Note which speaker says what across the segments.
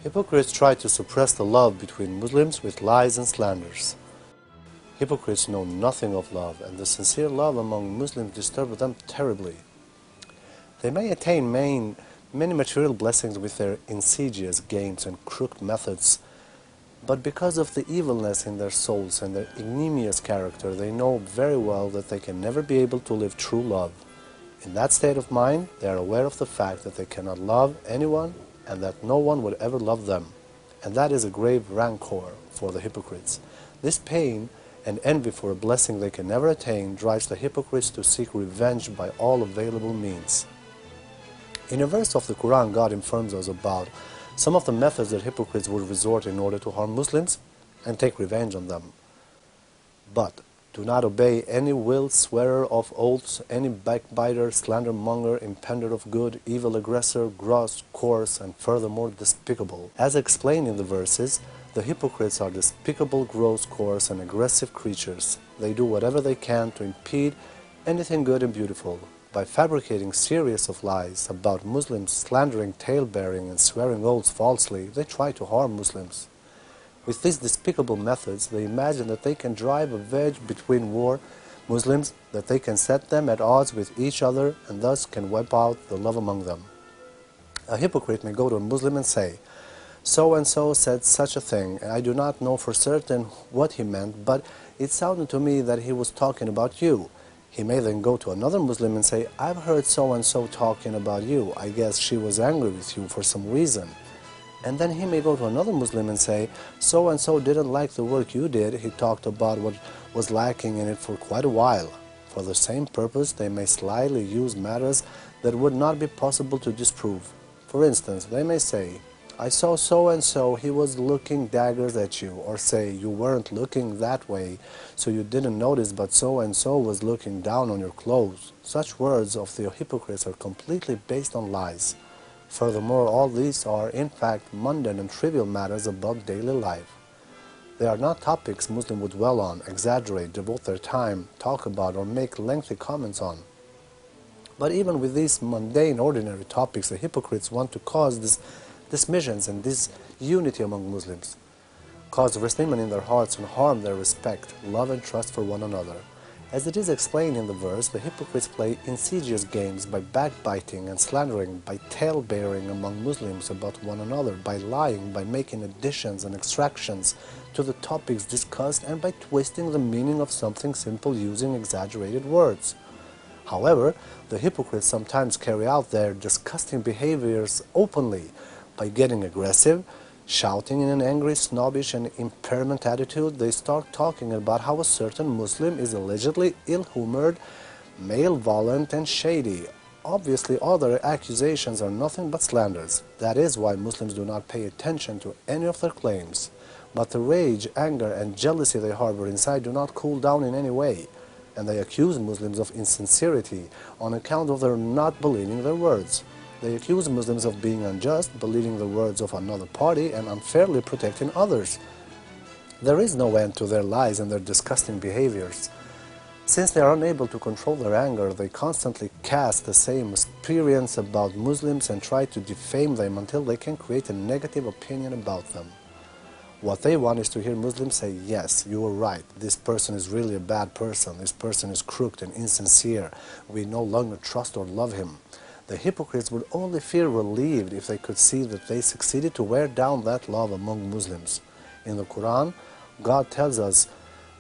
Speaker 1: Hypocrites try to suppress the love between Muslims with lies and slanders. Hypocrites know nothing of love, and the sincere love among Muslims disturbs them terribly. They may attain many material blessings with their insidious games and crooked methods, but because of the evilness in their souls and their ignominious character, they know very well that they can never be able to live true love. In that state of mind, they are aware of the fact that they cannot love anyone and that no one would ever love them. And that is a grave rancor for the hypocrites. This pain and envy for a blessing they can never attain drives the hypocrites to seek revenge by all available means. In a verse of the Quran, God informs us about some of the methods that hypocrites would resort in order to harm Muslims and take revenge on them. But do not obey any will swearer of oaths, any backbiter, slandermonger, impender of good, evil aggressor, gross, coarse, and furthermore despicable. As explained in the verses, the hypocrites are despicable, gross, coarse, and aggressive creatures. They do whatever they can to impede anything good and beautiful. By fabricating series of lies about Muslims, slandering, tale-bearing, and swearing oaths falsely, they try to harm Muslims. With these despicable methods, they imagine that they can drive a wedge between Muslims, that they can set them at odds with each other, and thus can wipe out the love among them. A hypocrite may go to a Muslim and say, "So-and-so said such a thing, and I do not know for certain what he meant, but it sounded to me that he was talking about you." He may then go to another Muslim and say, "I've heard so-and-so talking about you. I guess she was angry with you for some reason." And then he may go to another Muslim and say, "So-and-so didn't like the work you did. He talked about what was lacking in it for quite a while." For the same purpose, they may slyly use matters that would not be possible to disprove. For instance, they may say, "I saw so-and-so, he was looking daggers at you," or say, "You weren't looking that way, so you didn't notice, but so-and-so was looking down on your clothes." Such words of the hypocrites are completely based on lies. Furthermore, all these are, in fact, mundane and trivial matters about daily life. They are not topics Muslims would dwell on, exaggerate, devote their time, talk about, or make lengthy comments on. But even with these mundane, ordinary topics, the hypocrites want to cause dismissions and disunity among Muslims, cause resentment in their hearts, and harm their respect, love, and trust for one another. As it is explained in the verse, the hypocrites play insidious games by backbiting and slandering, by tale-bearing among Muslims about one another, by lying, by making additions and extractions to the topics discussed, and by twisting the meaning of something simple using exaggerated words. However, the hypocrites sometimes carry out their disgusting behaviors openly by getting aggressive, shouting in an angry, snobbish, and impairment attitude. They start talking about how a certain Muslim is allegedly ill-humored, malevolent, and shady. Obviously, all their accusations are nothing but slanders. That is why Muslims do not pay attention to any of their claims. But the rage, anger, and jealousy they harbor inside do not cool down in any way, and they accuse Muslims of insincerity on account of their not believing their words. They accuse Muslims of being unjust, believing the words of another party, and unfairly protecting others. There is no end to their lies and their disgusting behaviors. Since they are unable to control their anger, they constantly cast the same experience about Muslims and try to defame them until they can create a negative opinion about them. What they want is to hear Muslims say, "Yes, you were right, this person is really a bad person, this person is crooked and insincere, we no longer trust or love him." The hypocrites would only feel relieved if they could see that they succeeded to wear down that love among Muslims. In the Quran, God tells us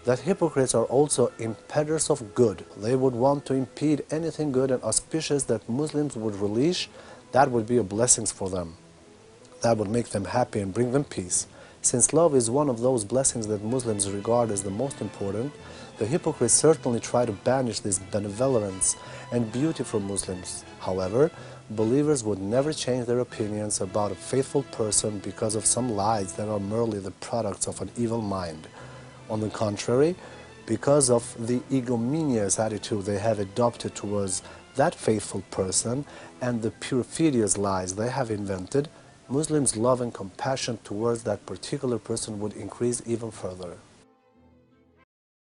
Speaker 1: that hypocrites are also impeders of good. They would want to impede anything good and auspicious that Muslims would relish. That would be a blessing for them. That would make them happy and bring them peace. Since love is one of those blessings that Muslims regard as the most important, the hypocrites certainly try to banish this benevolence and beauty from Muslims. However, believers would never change their opinions about a faithful person because of some lies that are merely the products of an evil mind. On the contrary, because of the egomaniac attitude they have adopted towards that faithful person and the perfidious lies they have invented, Muslims' love and compassion towards that particular person would increase even further.